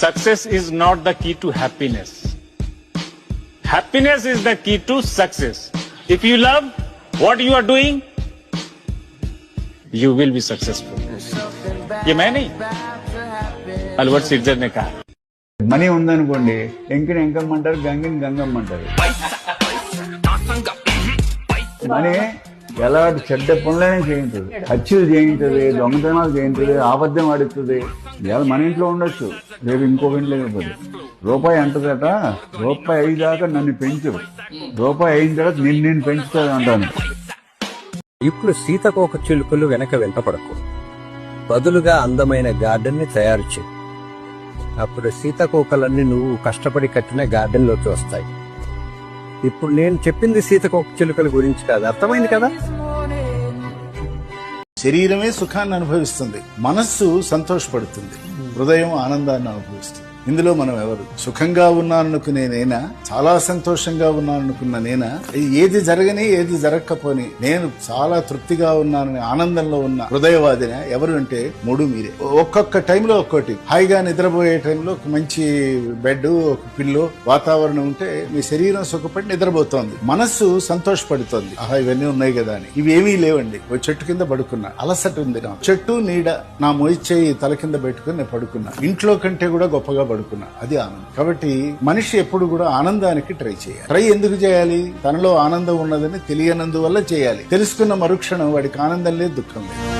Success is not the key to happiness. Happiness is the key to success. If you love what you are doing, you will be successful. ये मैं नहीं, Albert సిట్జర్ ने कहा. Money ఉందనుకోండి, ఎంకిని ఎంకమ్మంటారు, గంగిని గంగమ్మంటారు. Money ఎలాంటి చెడ్డ పనులైనా చేయించదు, హత్యలు చేయించదు, దొంగతనాలు చేయించదు, ఆబద్ధం ఆడుతుంది. ఇవాళ మన ఇంట్లో ఉండొచ్చు, రేపు ఇంకొక ఇంట్లో లేకపోతే. రూపాయి అంటదట, రూపాయి అయ్యేదాకా నన్ను పెంచు, రూపాయి అయిన తర్వాత నేను పెంచుతాను అంటాను. ఇప్పుడు సీతకోక చిలుకలు వెనక వెంటపడకు, బదులుగా అందమైన గార్డెన్ ని తయారు చేయి. అప్పుడు సీతకోకలన్నీ నువ్వు కష్టపడి కట్టిన గార్డెన్ లోకి వస్తాయి. ఇప్పుడు నేను చెప్పింది సీతకోక చిలుకల గురించి కాదు, అర్థమైంది కదా? శరీరమే సుఖాన్ని అనుభవిస్తుంది, మనస్సు సంతోషపడుతుంది, హృదయం ఆనందాన్ని అనుభవిస్తుంది. ఇందులో మనం ఎవరు? సుఖంగా ఉన్నాననుకునే నేనా, చాలా సంతోషంగా ఉన్నాననుకున్న నేనా, ఏది జరగని ఏది జరగకపోని నేను చాలా తృప్తిగా ఉన్నానని ఆనందంలో ఉన్న హృదయవాదిన ఎవరు అంటే మూడు మీరే. ఒక్కొక్క టైంలో ఒక్కోటి. హాయిగా నిద్రపోయే టైంలో ఒక మంచి బెడ్, ఒక పిల్లో, వాతావరణం ఉంటే మీ శరీరం సుఖపడి నిద్రపోతోంది, మనస్సు సంతోషపడుతోంది. ఆహా, ఇవన్నీ ఉన్నాయి కదా అని. ఇవేమీ లేవండి. ఓ చెట్టు కింద పడుకున్నా, అలసట ఉంది, నా చెట్టు నీడ నా మోయిచేయి తల కింద పెట్టుకుని నేను పడుకున్నా, ఇంట్లో కంటే కూడా గొప్పగా పడుకున్నా, అది ఆనందం. కాబట్టి మనిషి ఎప్పుడు కూడా ఆనందానికి ట్రై చేయాలి. ట్రై ఎందుకు చేయాలి? తనలో ఆనందం ఉన్నదని తెలియనందువల్ల చేయాలి. తెలుసుకున్న మరుక్షణం వాడికి ఆనందం లేదు, దుఃఖం లేదు.